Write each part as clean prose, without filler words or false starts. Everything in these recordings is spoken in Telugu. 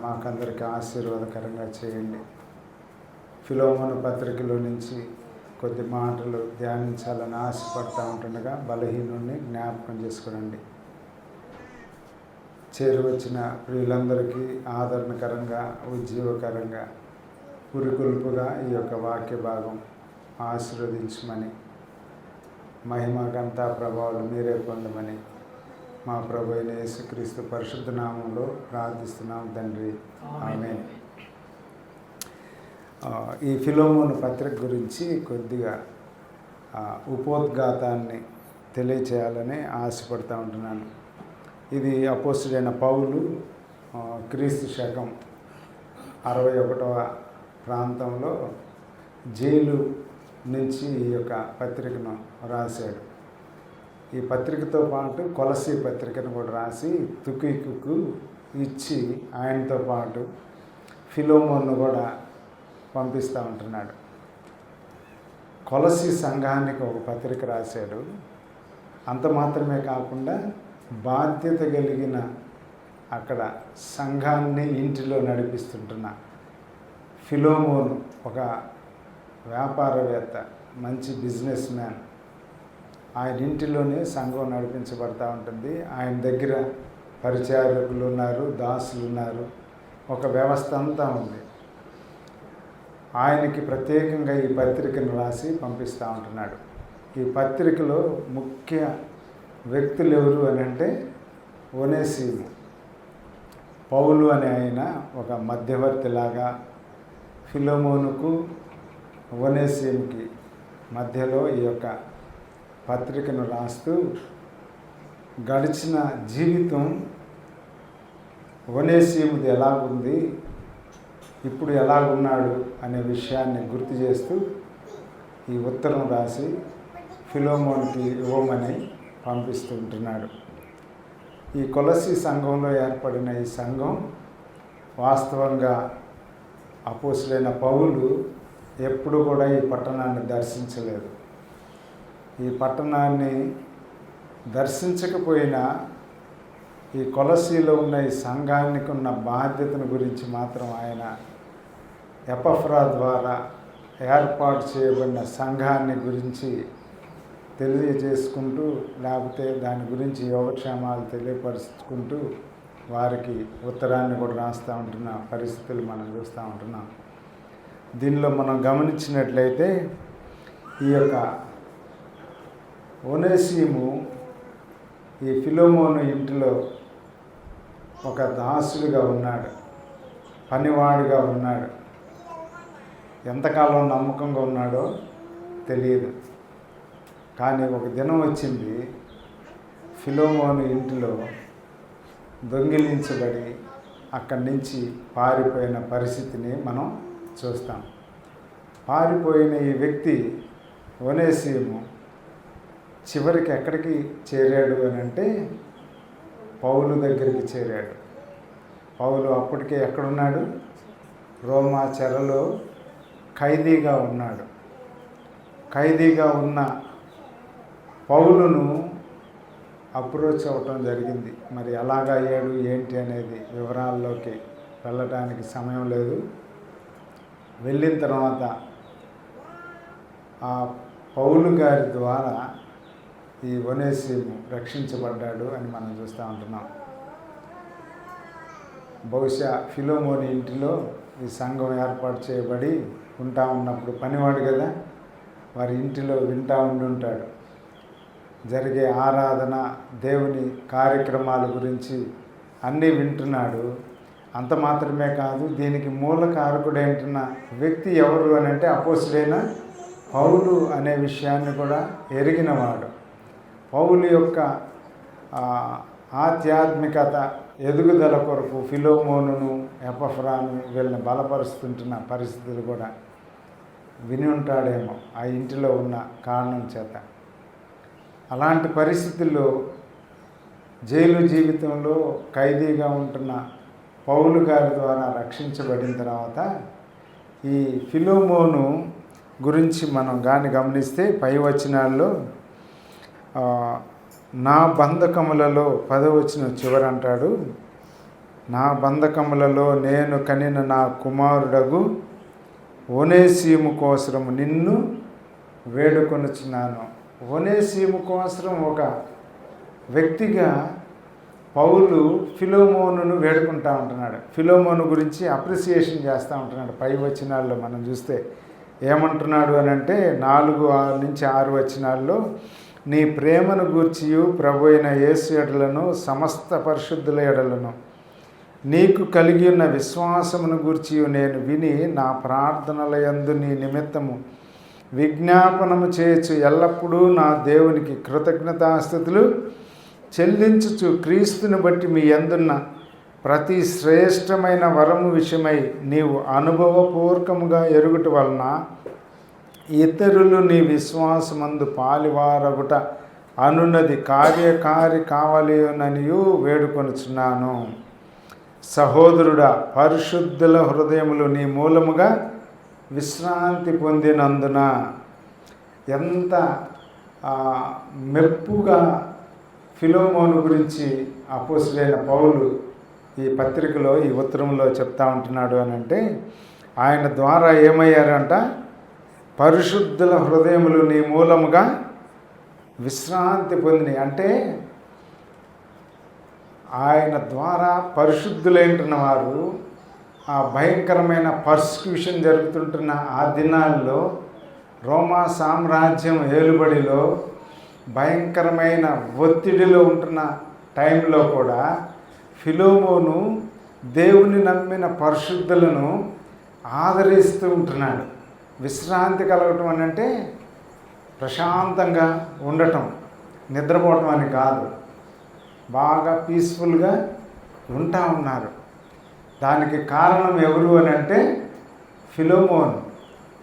మాకందరికీ ఆశీర్వాదకరంగా చేయండి. ఫిలోమోను పత్రికలో నుంచి కొద్ది మాటలు ధ్యానించాలని ఆశపడుతూ ఉంటుండగా బలహీనుడిని జ్ఞాపకం చేసుకోండి. చేరువచ్చిన ప్రియులందరికీ ఆదరణకరంగా, ఉజ్జీవకరంగా, పురికొల్పుగా ఈ యొక్క వాక్య భాగం ఆశీర్వదించమని, మహిమకంతా ప్రభావాలు మీరే పొందమని మా ప్రభు అయిన యేసుక్రీస్తు పరిశుద్ధ నామంలో ప్రార్థిస్తున్నాం తండ్రి, ఆమేన్. ఈ ఫిలోమోను పత్రిక గురించి కొద్దిగా ఉపోద్ఘాతాన్ని తెలియచేయాలని ఆశపడుతూ ఉంటున్నాను. ఇది అపోస్తుడైన పౌలు క్రీస్తు శకం 61వ ప్రాంతంలో జైలు నుంచి ఈ యొక్క పత్రికను రాశాడు. ఈ పత్రికతో పాటు కొలసీ పత్రికను కూడా రాసి తుకికుకు ఇచ్చి ఆయనతో పాటు ఫిలోమోన్ను కూడా పంపిస్తూ ఉంటున్నాడు. కొలసీ సంఘానికి ఒక పత్రిక రాశాడు. అంత మాత్రమే కాకుండా బాధ్యత కలిగిన అక్కడ సంఘాన్ని ఇంటిలో నడిపిస్తుంటున్న ఫిలోమోను ఒక వ్యాపారవేత్త, మంచి బిజినెస్ మ్యాన్. ఆయన ఇంటిలోనే సంఘం నడిపించబడతా ఉంటుంది. ఆయన దగ్గర పరిచారకులు ఉన్నారు, దాసులు ఉన్నారు, ఒక వ్యవస్థ అంతా ఉంది. ఆయనకి ప్రత్యేకంగా ఈ పత్రికను రాసి పంపిస్తూ ఉంటున్నాడు. ఈ పత్రికలో ముఖ్య వ్యక్తులు ఎవరు అని అంటే ఒనేసిము. పౌలు అనే ఆయన ఒక మధ్యవర్తిలాగా ఫిలోమోనుకు ఒనేసిముకి మధ్యలో ఈ యొక్క పత్రికను రాస్తూ గడిచిన జీవితం ఒనేసిముది ఎలాగుంది, ఇప్పుడు ఎలాగున్నాడు అనే విషయాన్ని గుర్తు చేస్తూ ఈ ఉత్తరం రాసి ఫిలోమోన్కి ఇవ్వమని పంపిస్తూ ఉంటున్నాడు. ఈ కొలసీ సంఘంలో ఏర్పడిన ఈ సంఘం వాస్తవంగా అపోస్తులైన పౌలు ఎప్పుడు కూడా ఈ పట్టణాన్ని దర్శించలేదు. ఈ పట్టణాన్ని దర్శించకపోయినా ఈ కొలసీలో ఉన్న ఈ సంఘానికి ఉన్న బాధ్యతను గురించి మాత్రం ఆయన ఎపఫ్రా ద్వారా ఏర్పాటు చేయబడిన సంఘాన్ని గురించి తెలియజేసుకుంటూ, లేకపోతే దాని గురించి యోగక్షేమాలు తెలియపరుచుకుంటూ వారికి ఉత్తరాన్ని కూడా రాస్తూ ఉంటున్న పరిస్థితులు మనం చూస్తూ ఉంటున్నాం. దీనిలో మనం గమనించినట్లయితే ఈ యొక్క ఒనేసిము ఈ ఫిలోమోను ఇంటిలో ఒక దాసుడిగా ఉన్నాడు, పనివాడిగా ఉన్నాడు. ఎంతకాలం నమ్మకంగా ఉన్నాడో తెలియదు. కానీ ఒక దినం వచ్చింది, ఫిలోమోను ఇంటిలో దొంగిలించబడి అక్కడి నుంచి పారిపోయిన పరిస్థితిని మనం చూస్తాం. పారిపోయిన ఈ వ్యక్తి ఒనేసిము చివరికి ఎక్కడికి చేరాడు అని అంటే పౌలు దగ్గరికి చేరాడు. పౌలు అప్పటికే ఎక్కడున్నాడు? రోమా చెరలో ఖైదీగా ఉన్నాడు. ఖైదీగా ఉన్న పౌలును అప్రోచ్ అవ్వటం జరిగింది. మరి ఎలాగ అయ్యాడు ఏంటి అనేది వివరాల్లోకి వెళ్ళటానికి సమయం లేదు. వెళ్ళిన తర్వాత ఆ పౌలు గారి ద్వారా ఈ ఒనేసిము రక్షించబడ్డాడు అని మనం చూస్తూ ఉంటున్నాం. బహుశా ఫిలోమోని ఇంటిలో ఈ సంఘం ఏర్పాటు చేయబడి ఉంటా ఉన్నప్పుడు పనివాడు కదా, వారి ఇంటిలో వింటూ ఉంటాడు. జరిగే ఆరాధన, దేవుని కార్యక్రమాల గురించి అన్నీ వింటున్నాడు. అంత మాత్రమే కాదు, దీనికి మూల కారకుడైన వ్యక్తి ఎవరు అని అంటే అపోస్తుడైన పౌలు అనే విషయాన్ని కూడా ఎరిగినవాడు. పౌలు యొక్క ఆధ్యాత్మికత ఎదుగుదల కొరకు ఫిలోమోనును, ఎపఫ్రాను వీళ్ళని బలపరుస్తుంటున్న పరిస్థితులు కూడా విని ఉంటాడేమో ఆ ఇంటిలో ఉన్న కారణం చేత. అలాంటి పరిస్థితుల్లో జైలు జీవితంలో ఖైదీగా ఉంటున్న పౌలు గారి ద్వారా రక్షించబడిన తర్వాత ఈ ఫిలోమోను గురించి మనం కానీ గమనిస్తే పై వచనాల్లో నా బంధకములలో 10వ వచనం చివర అంటాడు, నా బంధకములలో నేను కనిన నా కుమారుడగు ఒనేసీము కోసరం నిన్ను వేడుకొనుచున్నాను. ఒనేసీము కోసరం ఒక వ్యక్తిగా పౌలు ఫిలోమోనును వేడుకుంటూ ఉంటున్నాడు. ఫిలోమోను గురించి అప్రిసియేషన్ చేస్తూ ఉంటున్నాడు. పై వచనాల్లో మనం చూస్తే ఏమంటున్నాడు అని అంటే 4-6 వచనాల్లో, నీ ప్రేమను గూర్చియు ప్రభు అయిన యేసు ఎడలను సమస్త పరిశుద్ధుల ఎడలను నీకు కలిగి ఉన్న విశ్వాసమును గూర్చియు నేను విని నా ప్రార్థనల యందు నీ నిమిత్తము విజ్ఞాపనము చేయొచ్చు ఎల్లప్పుడూ నా దేవునికి కృతజ్ఞతాస్తుతులు చెల్లించుచు క్రీస్తుని బట్టి మీ యందున్న ప్రతి శ్రేష్టమైన వరము విషయమై నీవు అనుభవపూర్వకముగా ఎరుగుట వలన ఇతరులు నీ విశ్వాసమందు పాలివారగుట అనున్నది కార్యకారి కావలేననియు వేడుకొనుచున్నాను. సహోదరుడా, పరిశుద్ధుల హృదయములు నీ మూలముగా విశ్రాంతి పొందినందున. ఎంత మెప్పుగా ఫిలోమోను గురించి అపోస్తులైన పౌలు ఈ పత్రికలో, ఈ ఉత్తరంలో చెప్తా ఉంటున్నాడు అని అంటే, ఆయన ద్వారా ఏమయ్యారంట? పరిశుద్ధుల హృదయములు నీ మూలముగా విశ్రాంతి పొందినాయి. అంటే ఆయన ద్వారా పరిశుద్ధులైంటున్న వారు ఆ భయంకరమైన పర్సిక్యూషన్ జరుగుతుంటున్న ఆ దినాల్లో రోమా సామ్రాజ్యం ఏలుబడిలో భయంకరమైన ఒత్తిడిలో ఉంటున్న టైంలో కూడా ఫిలోమోను దేవుని నమ్మిన పరిశుద్ధులను ఆదరిస్తూ ఉంటున్నాడు. విశ్రాంతి కలగటం అని అంటే ప్రశాంతంగా ఉండటం, నిద్రపోవటం అని కాదు, బాగా పీస్ఫుల్గా ఉంటా ఉన్నారు. దానికి కారణం ఎవరు అని అంటే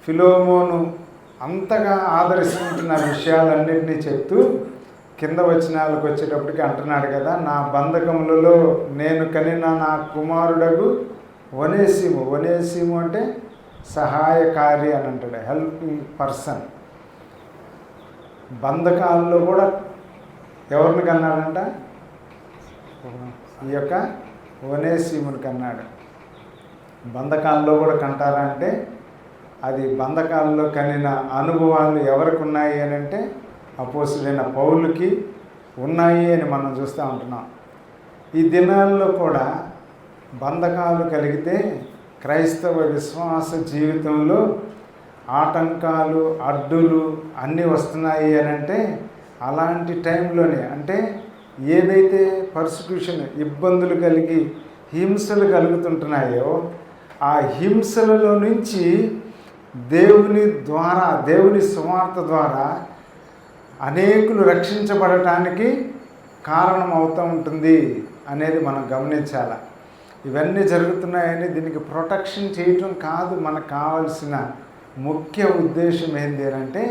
ఫిలోమోను అంతగా ఆదరిస్తుంటున్న విషయాలన్నింటినీ చెప్తూ కింద వచనాలకు వచ్చేటప్పటికి అంటున్నాడు కదా, నా బంధకములలో నేను కనిన నా కుమారుడగు ఒనేసిము అంటే సహాయకారి అని అంటాడు, హెల్పింగ్ పర్సన్. బంధకాల్లో కూడా ఎవరిని కన్నాడంట? ఈ యొక్క ఒనేసిముని కన్నాడు. బంధకాల్లో కూడా కంటారా అంటే అది బంధకాల్లో కనిన అనుభవాలు ఎవరికి ఉన్నాయి అని అంటే అపోస్తులైన పౌలుకి ఉన్నాయి అని మనం చూస్తూ ఉంటున్నాం. ఈ దినాల్లో కూడా బంధకాలు కలిగితే క్రైస్తవ విశ్వాస జీవితంలో ఆటంకాలు, అడ్డులు అన్నీ వస్తున్నాయి అని అంటే అలాంటి టైంలోనే, అంటే ఏదైతే పర్సిక్యూషన్, ఇబ్బందులు కలిగి హింసలు కలుగుతుంటున్నాయో ఆ హింసలలో నుంచి దేవుని సువార్త ద్వారా అనేకులు రక్షించబడటానికి కారణం అవుతూ ఉంటుంది అనేది మనం గమనించాలి. ఇవన్నీ జరుగుతున్నాయని దీనికి ప్రొటెక్షన్ చేయటం కాదు మనకు కావాల్సిన ముఖ్య ఉద్దేశం ఏంటి అంటే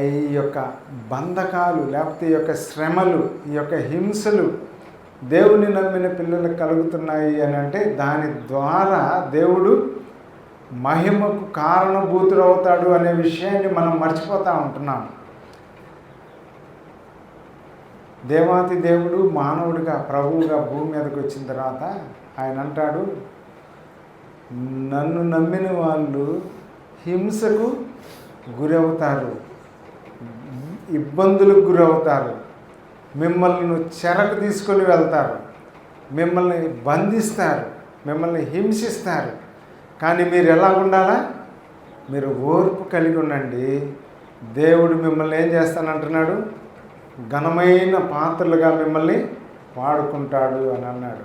ఈ యొక్క బంధకాలు, లేకపోతే ఈ యొక్క శ్రమలు, ఈ యొక్క హింసలు దేవుని నమ్మిన పిల్లలకు కలుగుతున్నాయి అని అంటే దాని ద్వారా దేవుడు మహిమకు కారణభూతుడవుతాడు అనే విషయాన్ని మనం మర్చిపోతూ ఉంటున్నాం. దేవాతి దేవుడు మానవుడిగా, ప్రభువుగా భూమి మీదకి వచ్చిన తర్వాత ఆయన అంటాడు, నన్ను నమ్మిన వాళ్ళు హింసకు గురవుతారు, ఇబ్బందులకు గురవుతారు, మిమ్మల్ని చెరకు తీసుకొని వెళ్తారు, మిమ్మల్ని బంధిస్తారు, మిమ్మల్ని హింసిస్తారు. కానీ మీరు ఎలా ఉండాలా? మీరు ఓర్పు కలిగి ఉండండి. దేవుడు మిమ్మల్ని ఏం చేస్తానంటున్నాడు? ఘనమైన పాత్రలుగా మిమ్మల్ని వాడుకుంటాడు అని అన్నాడు.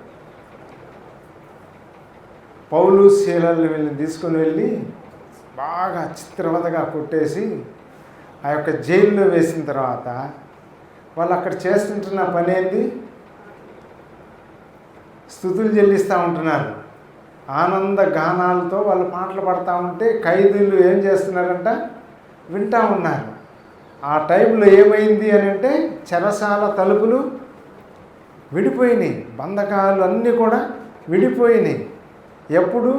పౌలు శీలల్ని వీళ్ళని తీసుకొని వెళ్ళి బాగా చిత్రవదగా కొట్టేసి ఆ యొక్క జైల్లో వేసిన తర్వాత వాళ్ళు అక్కడ చేస్తుంటున్న పని ఏంది? స్తుతులు చెల్లిస్తూ ఉంటున్నారు. ఆనంద గానాలతో వాళ్ళు పాటలు పాడుతూ ఉంటే ఖైదీలు ఏం చేస్తున్నారంట? వింటూ ఉన్నారు. ఆ టైంలో ఏమైంది అని అంటే చెరసాల తలుపులు విడిపోయినాయి, బంధకాలు అన్నీ కూడా విడిపోయినాయి. ఎప్పుడు?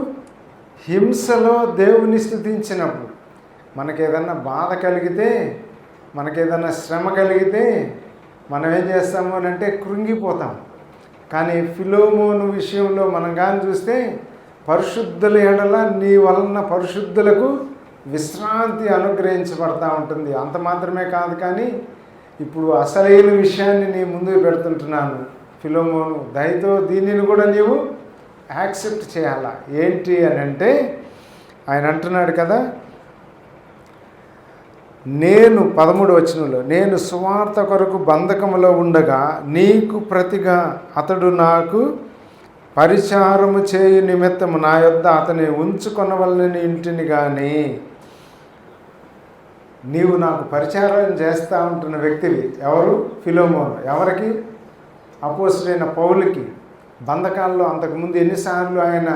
హింసలో దేవుని స్తుతించినప్పుడు. మనకేదన్నా బాధ కలిగితే, మనకేదన్నా శ్రమ కలిగితే మనం ఏం చేస్తాము అని అంటే కృంగిపోతాం. కానీ ఫిలోమోను విషయంలో మనం కానీ చూస్తే పరిశుద్ధుల ఎడల నీ వలన పరిశుద్ధులకు విశ్రాంతి అనుగ్రహించబడతా ఉంటుంది. అంత మాత్రమే కాదు, కానీ ఇప్పుడు అసలైన విషయాన్ని నీ ముందుకు పెడుతుంటున్నాను. ఫిలోమోను, దయతో దీనిని కూడా నీవు యాక్సెప్ట్ చేయాలా. ఏంటి అని అంటే ఆయన అంటున్నాడు కదా, నేను 13వ వచనంలో, నేను సువార్త కొరకు బంధకములో ఉండగా నీకు ప్రతిగా అతడు నాకు పరిచారము చేయు నిమిత్తము నా యొద్ద అతని ఉంచుకొనవలనని ఇంటిని కానీ, నీవు నాకు పరిచారం చేస్తూ ఉంటున్న వ్యక్తివి. ఎవరు? ఫిలోమోను. ఎవరికి? అపోస్తలుడైన పౌలుకి. బంధకాల్లో అంతకుముందు ఎన్నిసార్లు ఆయన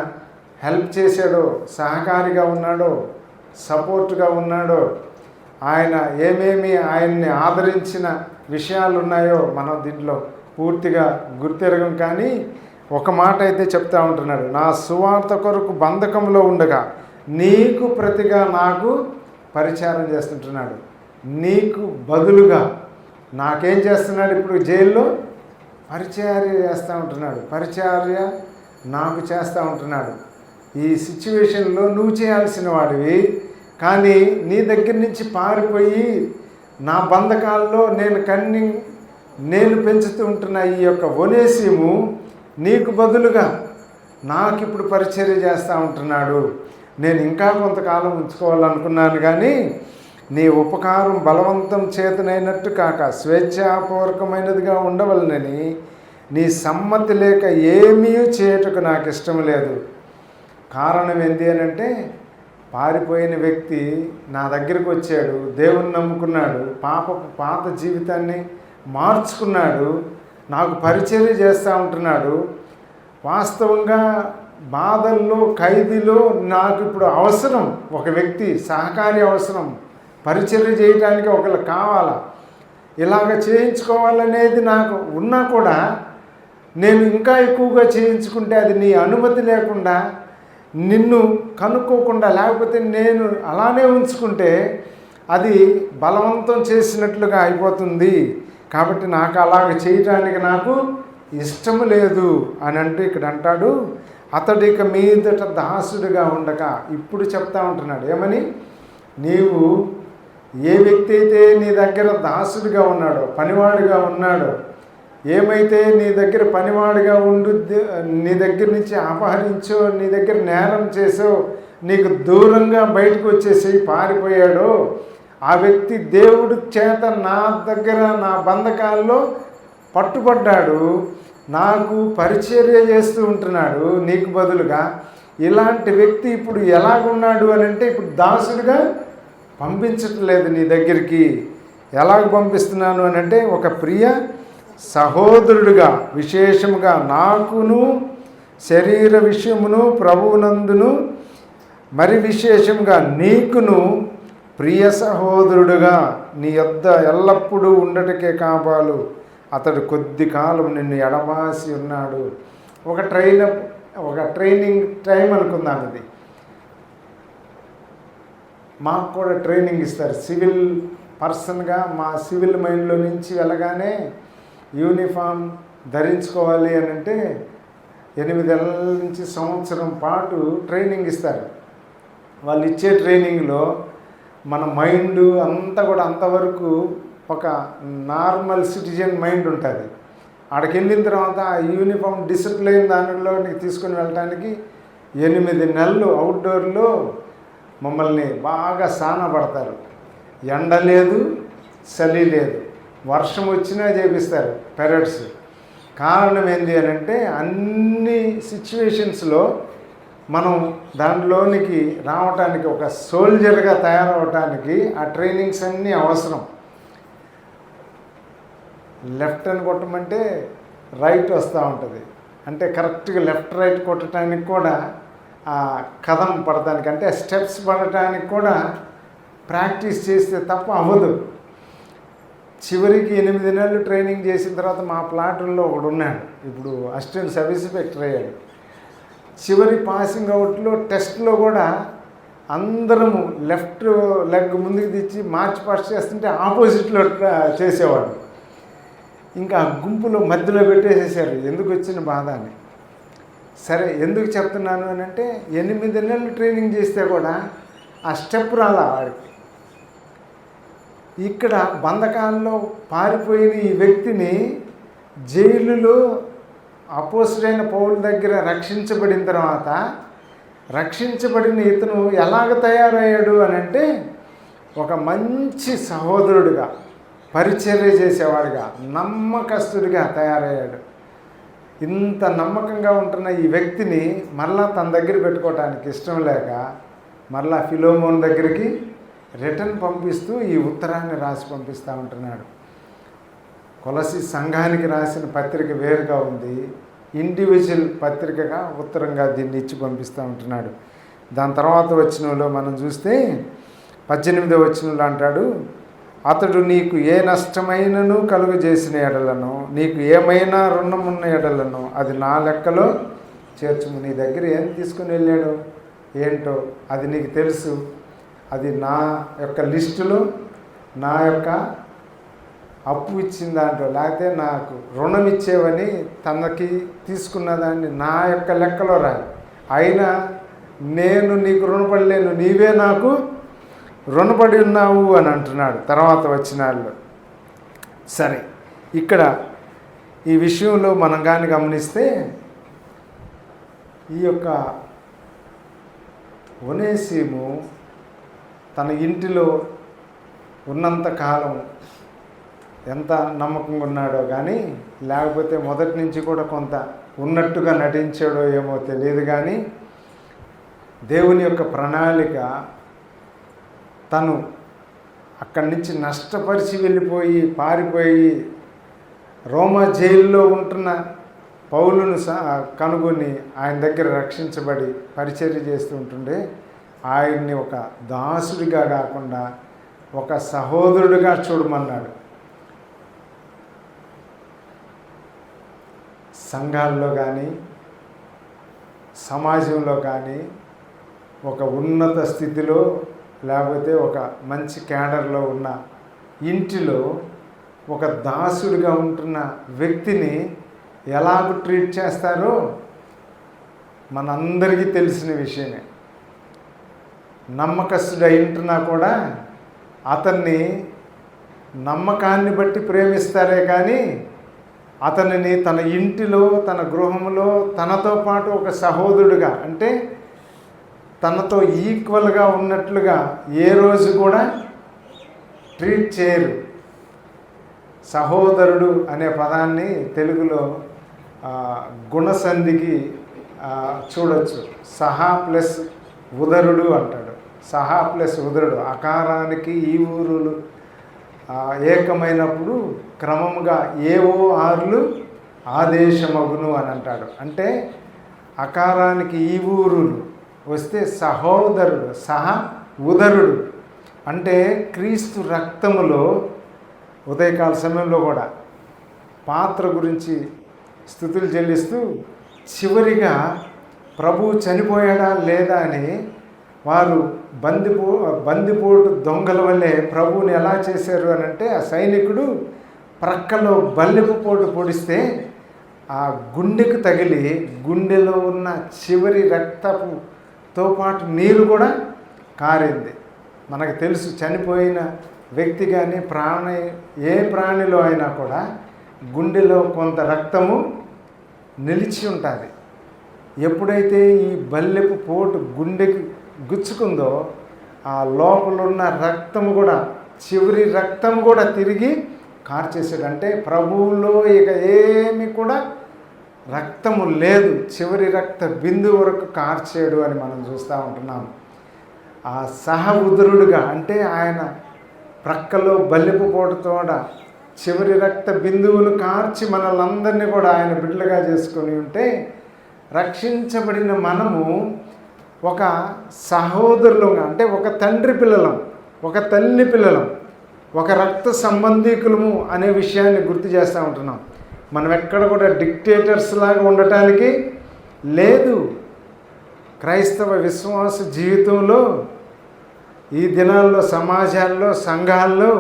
హెల్ప్ చేశాడో, సహకారిగా ఉన్నాడో, సపోర్ట్గా ఉన్నాడో, ఆయన ఏమేమి ఆయన్ని ఆదరించిన విషయాలు ఉన్నాయో మనం దీంట్లో పూర్తిగా గుర్తెరగం. కానీ ఒక మాట అయితే చెప్తా ఉంటున్నాడు, నా సువార్త కొరకు బంధకంలో ఉండగా నీకు ప్రతిగా నాకు పరిచారం చేస్తుంటున్నాడు. నీకు బదులుగా నాకేం చేస్తున్నాడు? ఇప్పుడు జైల్లో పరిచర్య చేస్తూ ఉంటున్నాడు. పరిచర్య నాకు చేస్తూ ఉంటున్నాడు. ఈ సిచ్యువేషన్లో నువ్వు చేయాల్సిన వాడివి, కానీ నీ దగ్గర నుంచి పారిపోయి నా బంధకాల్లో నేను పెంచుతూ ఉంటున్న ఈ యొక్క ఒనేసిము నీకు బదులుగా నాకు ఇప్పుడు పరిచర్య చేస్తూ ఉంటున్నాడు. నేను ఇంకా కొంతకాలం ఉంచుకోవాలనుకున్నాను, కానీ నీ ఉపకారం బలవంతం చేతనైనట్టు కాక స్వేచ్ఛాపూర్వకమైనదిగా ఉండవలనని నీ సమ్మతి లేక ఏమీ చేయుటకు నాకు ఇష్టం లేదు. కారణం ఏంటి అని అంటే, పారిపోయిన వ్యక్తి నా దగ్గరికి వచ్చాడు, దేవుని నమ్ముకున్నాడు, పాత జీవితాన్ని మార్చుకున్నాడు, నాకు పరిచర్య చేస్తూ ఉంటున్నాడు. వాస్తవంగా బాధల్లో, ఖైదీలో నాకు ఇప్పుడు అవసరం, ఒక వ్యక్తి సహకారి అవసరం, పరిచర్య చేయడానికి ఒకళ్ళు కావాలా, ఇలాగ చేయించుకోవాలనేది నాకు ఉన్నా కూడా నేను ఇంకా ఎక్కువగా చేయించుకుంటే అది నీ అనుమతి లేకుండా, నిన్ను కనుక్కోకుండా, లేకపోతే నేను అలానే ఉంచుకుంటే అది బలవంతం చేసినట్లుగా అయిపోతుంది. కాబట్టి నాకు అలాగ చేయడానికి నాకు ఇష్టం లేదు అని అంటూ ఇక్కడ అంటాడు. అతడు ఇక మీదట దాసుడిగా ఉండక, ఇప్పుడు చెప్తా ఉంటున్నాడు ఏమని, నీవు ఏ వ్యక్తి అయితే నీ దగ్గర దాసుడిగా ఉన్నాడో, పనివాడిగా ఉన్నాడో, ఏమైతే నీ దగ్గర పనివాడిగా నీ దగ్గర నుంచి అపహరించో, నీ దగ్గర నేరం చేసో, నీకు దూరంగా బయటకు వచ్చేసి పారిపోయాడో, ఆ వ్యక్తి దేవుడి చేత నా దగ్గర నా బంధకాల్లో పట్టుబడ్డాడు, నాకు పరిచర్య చేస్తూ ఉంటున్నాడు నీకు బదులుగా. ఇలాంటి వ్యక్తి ఇప్పుడు ఎలాగున్నాడు అని అంటే, ఇప్పుడు దాసుడిగా పంపించట్లేదు నీ దగ్గరికి. ఎలాగ పంపిస్తున్నాను అని అంటే, ఒక ప్రియ సహోదరుడుగా, విశేషముగా నాకును శరీర విషయమును ప్రభువునందును మరి విశేషంగా నీకును ప్రియ సహోదరుడుగా నీ యొద్ద ఎల్లప్పుడూ ఉండటకే కాపాలు. అతడు కొద్ది కాలం నిన్ను ఎడబాసి ఉన్నాడు. ఒక ట్రైనింగ్ టైం అనుకుందాం. ఇది మాకు కూడా ట్రైనింగ్ ఇస్తారు సివిల్ పర్సన్గా. మా సివిల్ మైండ్లో నుంచి వెళ్ళగానే యూనిఫామ్ ధరించుకోవాలి అని అంటే 8 నెలల నుంచి సంవత్సరం పాటు ట్రైనింగ్ ఇస్తారు. వాళ్ళు ఇచ్చే ట్రైనింగ్లో మన మైండ్ అంతా కూడా అంతవరకు ఒక నార్మల్ సిటిజన్ మైండ్ ఉంటుంది. ఆడికి వెళ్ళిన తర్వాత ఆ యూనిఫామ్ డిసిప్లిన్ దానిలోనికి తీసుకొని వెళ్ళటానికి 8 నెలలు అవుట్డోర్లో మమ్మల్ని బాగా సానపడతారు. ఎండ లేదు, చలి లేదు, వర్షం వచ్చినా చేపిస్తారు పెరడ్స్. కారణం ఏంటి అని అంటే, అన్ని సిచ్యువేషన్స్లో మనం దాంట్లోనికి రావటానికి, ఒక సోల్జర్గా తయారవటానికి ఆ ట్రైనింగ్స్ అన్నీ అవసరం. లెఫ్ట్ అని కొట్టమంటే రైట్ వస్తూ ఉంటుంది, అంటే కరెక్ట్గా లెఫ్ట్ రైట్ కొట్టడానికి కూడా ఆ కథం పడటానికి, అంటే స్టెప్స్ పడటానికి కూడా ప్రాక్టీస్ చేస్తే తప్ప అవ్వదు. చివరికి 8 నెలలు ట్రైనింగ్ చేసిన తర్వాత మా ప్లాటూన్లో ఒకడు ఉన్నాడు, ఇప్పుడు అసిస్టెంట్ సబ్ ఇన్స్పెక్టర్ అయ్యాడు. చివరి పాసింగ్ అవుట్లో టెస్ట్లో కూడా అందరము లెఫ్ట్ లెగ్ ముందుకు తెచ్చి మార్చి పాస్ చేస్తుంటే ఆపోజిట్లో చేసేవాడు. ఇంకా ఆ గుంపులో మధ్యలో పెట్టేసేసారు. ఎందుకు వచ్చిన బాధ అని. సరే ఎందుకు చెప్తున్నాను అని అంటే 8 నెలలు ట్రైనింగ్ చేస్తే కూడా ఆ స్టెప్ రాలా వాడికి. ఇక్కడ బంధకాల్లో పారిపోయిన ఈ వ్యక్తిని జైలులో అపోస్తుడైన పౌలు దగ్గర రక్షించబడిన తర్వాత రక్షించబడిన ఇతను ఎలాగ తయారయ్యాడు అని అంటే ఒక మంచి సహోదరుడిగా, పరిచర్య చేసేవాడిగా, నమ్మకస్తుడిగా తయారయ్యాడు. ఇంత నమ్మకంగా ఉంటున్న ఈ వ్యక్తిని మరలా తన దగ్గర పెట్టుకోవటానికి ఇష్టం లేక మరలా ఫిలోమోన్ దగ్గరికి రిటర్న్ పంపిస్తూ ఈ ఉత్తరాన్ని రాసి పంపిస్తూ ఉంటున్నాడు. కొలసి సంఘానికి రాసిన పత్రిక వేరుగా ఉంది, ఇండివిజువల్ పత్రికగా ఉత్తరంగా దీన్ని ఇచ్చి పంపిస్తూ ఉంటున్నాడు. దాని తర్వాత వచనంలో మనం చూస్తే 18వ వచనంలో అంటాడు, అతడు నీకు ఏ నష్టమైనను కలుగజేసిన ఎడలను, నీకు ఏమైనా రుణమున్న ఎడలను అది నా లెక్కలో చేర్చుము. నీ దగ్గర ఏం తీసుకుని వెళ్ళాడు ఏంటో అది నీకు తెలుసు, అది నా యొక్క లిస్టులో నా యొక్క అప్పు ఇచ్చిన దాంట్లో, లేకపోతే నాకు రుణం ఇచ్చేవని తనకి తీసుకున్న దాన్ని నా యొక్క లెక్కలో రాయి. అయినా నేను నీకు రుణపడలేను, నీవే నాకు రుణపడి ఉన్నావు అని అంటున్నాడు తర్వాత వచనాల్లో. సరే, ఇక్కడ ఈ విషయంలో మనం కానీ గమనిస్తే ఈ యొక్క ఒనేసిము తన ఇంటిలో ఉన్నంతకాలం ఎంత నమ్మకంగా ఉన్నాడో కానీ, లేకపోతే మొదటి నుంచి కూడా కొంత ఉన్నట్టుగా నటించాడో ఏమో తెలియదు కానీ, దేవుని యొక్క ప్రణాళిక తను అక్కడి నుంచి నష్టపరిచి వెళ్ళిపోయి పారిపోయి రోమా జైల్లో ఉంటున్న పౌలును కనుగొని ఆయన దగ్గర రక్షించబడి పరిచర్య చేస్తూ ఉంటుండే ఆయన్ని ఒక దాసుడిగా కాకుండా ఒక సహోదరుడిగా చూడమన్నాడు. సంఘాల్లో కానీ సమాజంలో కానీ ఒక ఉన్నత స్థితిలో లేకపోతే ఒక మంచి క్యాడర్లో ఉన్న ఇంటిలో ఒక దాసుడిగా ఉంటున్న వ్యక్తిని ఎలాగ ట్రీట్ చేస్తారో మనందరికీ తెలిసిన విషయమే. నమ్మకస్తుడు ఉంటున్నా కూడా అతన్ని నమ్మకాన్ని బట్టి ప్రేమిస్తారే కానీ అతనిని తన ఇంటిలో తన గృహంలో తనతో పాటు ఒక సహోదరుడుగా, అంటే తనతో ఈక్వల్గా ఉన్నట్లుగా ఏ రోజు కూడా ట్రీట్ చేయరు. సహోదరుడు అనే పదాన్ని తెలుగులో గుణసంధికి చూడొచ్చు. సహా ప్లస్ ఉదరుడు అంటాడు. సహా ప్లస్ ఉదరుడు, అకారానికి ఈ ఊరులు ఏకమైనప్పుడు క్రమముగా ఏవో ఆర్లు ఆదేశమగును అని అంటాడు. అంటే అకారానికి ఈ ఊరులు వస్తే సహోదరుడు, సహా ఉదరుడు. అంటే క్రీస్తు రక్తములో ఉదయకాల సమయంలో కూడా పాత్ర గురించి స్తుతులు చెల్లిస్తూ చివరిగా ప్రభువు చనిపోయాడా లేదా అని వారు బందిపోటు దొంగల వల్లే ప్రభువుని ఎలా చేశారు అని అంటే, ఆ సైనికుడు ప్రక్కలో బల్లెపు పోటు పొడిస్తే ఆ గుండెకు తగిలి గుండెలో ఉన్న చివరి రక్తపుతో పాటు నీరు కూడా కారింది. మనకు తెలుసు, చనిపోయిన వ్యక్తి కానీ ఏ ప్రాణిలో అయినా కూడా గుండెలో కొంత రక్తము నిలిచి ఉంటుంది. ఎప్పుడైతే ఈ బల్లెపు పోటు గుండెకి గుచ్చుకుందో ఆ లోపల ఉన్న రక్తము కూడా, చివరి రక్తం కూడా తిరిగి కార్చేసాడు. అంటే ప్రభువులో ఇక ఏమి కూడా రక్తము లేదు, చివరి రక్త బిందువు వరకు కార్చాడు అని మనం చూస్తూ ఉంటున్నాం. ఆ సహ ఉదరుడుగా, అంటే ఆయన ప్రక్కలో బల్లెపు పోటుతోడ చివరి రక్త బిందువులు కార్చి మనలందరినీ కూడా ఆయన బిడ్డలుగా చేసుకొని ఉంటే, రక్షించబడిన మనము ఒక సహోదరులుగా, అంటే ఒక తండ్రి పిల్లలం, ఒక తల్లి పిల్లలం, ఒక రక్త సంబంధీకులము అనే విషయాన్ని గుర్తు చేస్తూ ఉంటున్నాం. మనం ఎక్కడ కూడా డిక్టేటర్స్ లాగా ఉండటానికి లేదు. క్రైస్తవ విశ్వాస జీవితంలో ఈ దినాల్లో సమాజాల్లో సంఘాల్లో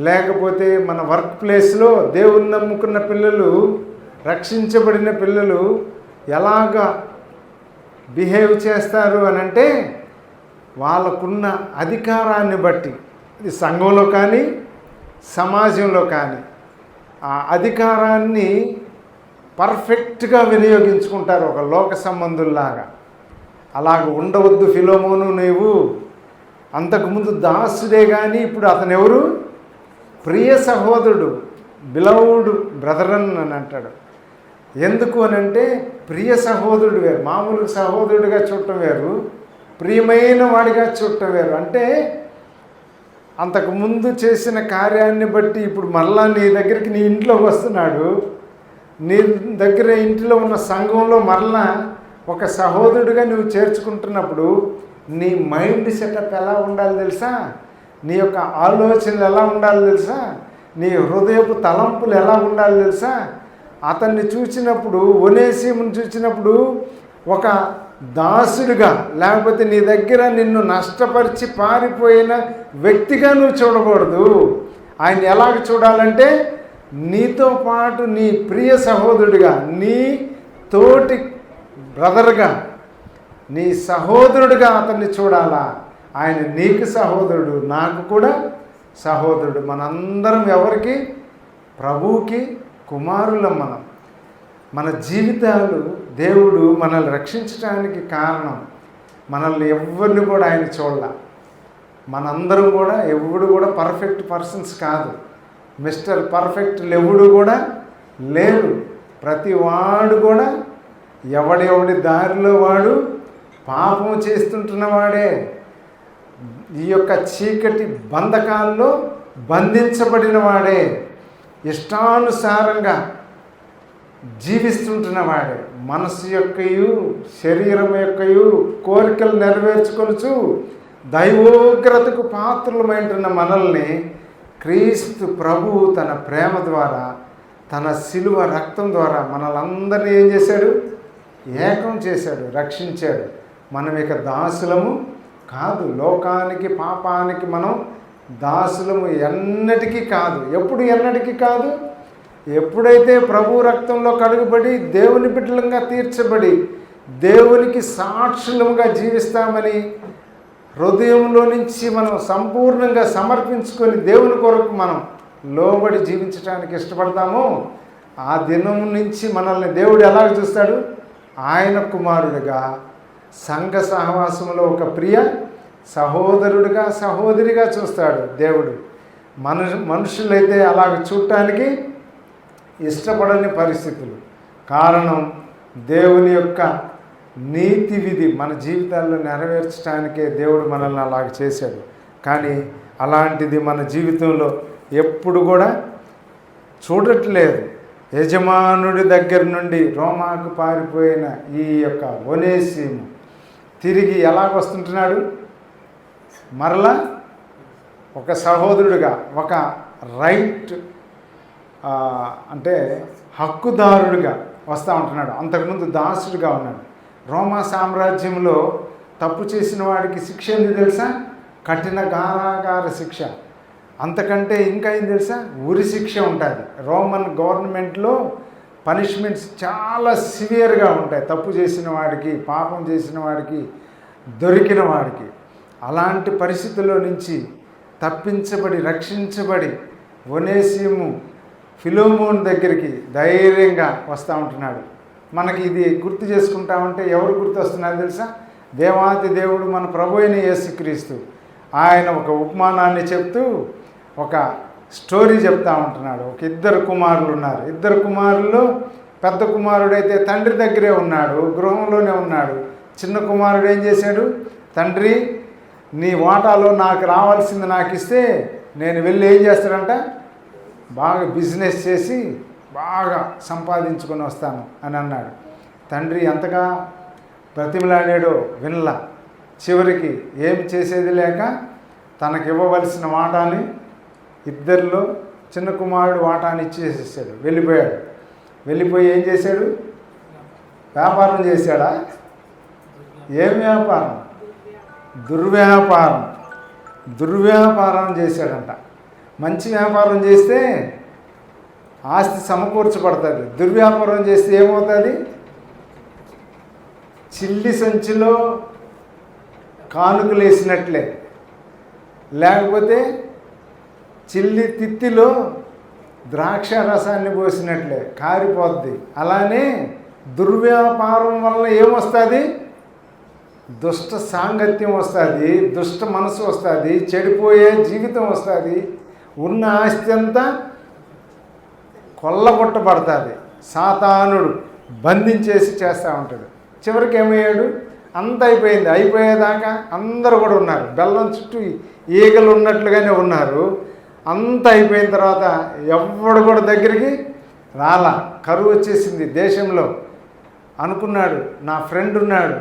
లేకపోతే మన వర్క్ ప్లేస్లో దేవుని నమ్ముకున్న పిల్లలు, రక్షించబడిన పిల్లలు ఎలాగా బిహేవ్ చేస్తారు అని అంటే వాళ్ళకున్న అధికారాన్ని బట్టి, ఇది సంఘంలో కానీ సమాజంలో కానీ ఆ అధికారాన్ని పర్ఫెక్ట్గా వినియోగించుకుంటారు ఒక లోక సంబంధుల్లాగా. అలాగ ఉండవద్దు ఫిలోమోను, నీవు అంతకుముందు దాసుడే కానీ ఇప్పుడు అతను ఎవరు? ప్రియ సహోదరుడు, బిలౌడ్ బ్రదరన్ అని అంటాడు. ఎందుకు అని అంటే ప్రియ సహోదరుడు వేరు, మామూలు సహోదరుడిగా చూడటం వేరు, ప్రియమైన వాడిగా చూడటం వేరు. అంటే అంతకుముందు చేసిన కార్యాన్ని బట్టి ఇప్పుడు మళ్ళా నీ దగ్గరికి, నీ ఇంట్లోకి వస్తున్నాడు. నీ దగ్గర ఇంటిలో ఉన్న సంఘంలో మరలా ఒక సహోదరుడిగా నువ్వు చేర్చుకుంటున్నప్పుడు నీ మైండ్ సెటప్ ఎలా ఉండాలి తెలుసా? నీ యొక్క ఆలోచనలు ఎలా ఉండాలి తెలుసా? నీ హృదయపు తలంపులు ఎలా ఉండాలి తెలుసా? అతన్ని చూసినప్పుడు, ఒనేసిమును చూసినప్పుడు ఒక దాసుడిగా, లేకపోతే నీ దగ్గర నిన్ను నష్టపరిచి పారిపోయిన వ్యక్తిగా నువ్వు చూడకూడదు. ఆయన ఎలాగ చూడాలంటే నీతో పాటు నీ ప్రియ సహోదరుడిగా, నీ తోటి బ్రదర్గా, నీ సహోదరుడిగా అతన్ని చూడాలా. ఆయన నీకు సహోదరుడు, నాకు కూడా సహోదరుడు. మనందరం ఎవరికి? ప్రభువుకి కుమారులం. మన జీవితాలు దేవుడు మనల్ని రక్షించడానికి కారణం. మనల్ని ఎవరిని కూడా ఆయన చూడాల. మనందరం కూడా ఎవడు కూడా పర్ఫెక్ట్ పర్సన్స్ కాదు. మిస్టర్ పర్ఫెక్ట్ ఎవడు కూడా లేరు. ప్రతి వాడు కూడా ఎవడెవడి దారిలో వాడు పాపం చేస్తుంటున్నవాడే. ఈ యొక్క చీకటి బంధకాల్లో బంధించబడిన వాడే, ఇష్టానుసారంగా జీవిస్తుంటున్నవాడే. మనసు యొక్కయు శరీరం యొక్కయు కోరికలు నెరవేర్చుకొనుచు దైవోగ్రతకు పాత్రులమైంటున్న మనల్ని క్రీస్తు ప్రభువు తన ప్రేమ ద్వారా, తన శిలువ రక్తం ద్వారా మనలందరినీ ఏం చేశాడు? ఏకం చేశాడు, రక్షించాడు. మనం ఇక దాసులము కాదు. లోకానికి, పాపానికి మనం దాసులము ఎన్నటికీ కాదు. ఎప్పుడు ఎన్నటికీ కాదు? ఎప్పుడైతే ప్రభు రక్తంలో కడుగుబడి దేవుని బిడ్డలంగా తీర్చబడి దేవునికి సాక్షులముగా జీవిస్తామని హృదయంలో నుంచి మనం సంపూర్ణంగా సమర్పించుకొని దేవుని కొరకు మనం లోబడి జీవించడానికి ఇష్టపడతామో ఆ దినం నుంచి మనల్ని దేవుడు ఎలాగ చూస్తాడు? ఆయన కుమారుడిగా, సంఘ సహవాసంలో ఒక ప్రియ సహోదరుడిగా, సహోదరిగా చూస్తాడు దేవుడు. మనుషులైతే అలాగ చూడటానికి ఇష్టపడని పరిస్థితులు. కారణం దేవుని యొక్క నీతి విధి మన జీవితాల్లో నెరవేర్చడానికే దేవుడు మనల్ని అలాగ చేశాడు. కానీ అలాంటిది మన జీవితంలో ఎప్పుడు కూడా చూడట్లేదు. యజమానుడి దగ్గర నుండి రోమాకు పారిపోయిన ఈ యొక్క ఒనేసిము తిరిగి ఎలాగొస్తుంటున్నాడు? మరలా ఒక సహోదరుడిగా, ఒక రైట్ అంటే హక్కుదారుడిగా వస్తూ ఉంటున్నాడు. అంతకుముందు దాసుడిగా ఉన్నాడు. రోమా సామ్రాజ్యంలో తప్పు చేసిన వాడికి శిక్ష ఏంది తెలుసా? కఠిన కారాగార శిక్ష. అంతకంటే ఇంకా ఏం తెలుసా? ఉరి శిక్ష ఉంటుంది. రోమన్ గవర్నమెంట్లో పనిష్మెంట్స్ చాలా సివియర్గా ఉంటాయి తప్పు చేసిన వాడికి, పాపం చేసిన వాడికి, దొరికిన వాడికి. అలాంటి పరిస్థితుల్లో నుంచి తప్పించబడి, రక్షించబడి ఒనేసిము ఫిలోమోన్ దగ్గరికి ధైర్యంగా వస్తూ ఉంటున్నాడు. మనకి ఇది గుర్తు చేసుకుంటామంటే ఎవరు గుర్తు వస్తున్నారు తెలుసా? దేవాది దేవుడు మన ప్రభు అయిన యేసుక్రీస్తు. ఆయన ఒక ఉపమానాన్ని చెప్తూ ఒక స్టోరీ చెప్తా ఉంటున్నాడు. ఒక ఇద్దరు కుమారులు ఉన్నారు. ఇద్దరు కుమారులు, పెద్ద కుమారుడైతే తండ్రి దగ్గరే ఉన్నాడు, గృహంలోనే ఉన్నాడు. చిన్న కుమారుడు ఏం చేశాడు? తండ్రి, నీ వాటాలో నాకు రావాల్సింది నాకు ఇస్తే నేను వెళ్ళి ఏం చేస్తాడంట? బాగా బిజినెస్ చేసి బాగా సంపాదించుకొని వస్తాను అని అన్నాడు. తండ్రి ఎంతగా బ్రతిమలాడాడో వినలా. చివరికి ఏమి చేసేది లేక తనకి ఇవ్వవలసిన వాటాని ఇద్దరిలో చిన్న కుమారుడు వాటాని ఇచ్చేసేసాడు, వెళ్ళిపోయాడు. వెళ్ళిపోయి ఏం చేశాడు? వ్యాపారం చేశాడా? ఏం వ్యాపారం? దుర్వ్యాపారం చేశాడంట. మంచి వ్యాపారం చేస్తే ఆస్తి సమకూర్చబడుతుంది. దుర్వ్యాపారం చేస్తే ఏమవుతుంది? చిల్లి సంచిలో కానుకలు వేసినట్లే, లేకపోతే చిల్లి తిత్తిలో ద్రాక్ష రసాన్ని పోసినట్లే కారిపోద్ది. అలానే దుర్వ్యాపారం వల్ల ఏమొస్తుంది? దుష్ట సాంగత్యం వస్తుంది, దుష్ట మనసు వస్తుంది, చెడిపోయే జీవితం వస్తుంది, ఉన్న ఆస్తి అంతా కొల్లగొట్టబడుతుంది. సాతానుడు బంధించేసి చేస్తూ ఉంటాడు. చివరికి ఏమయ్యాడు? అంత అయిపోయింది. అయిపోయేదాకా అందరూ కూడా ఉన్నారు, బెల్లం చుట్టూ ఈగలు ఉన్నట్లుగానే ఉన్నారు. అంత అయిపోయిన తర్వాత ఎవడు కూడా దగ్గరికి రాలా. కరువు వచ్చేసింది దేశంలో. అనుకున్నాడు, నా ఫ్రెండ్ ఉన్నాడు,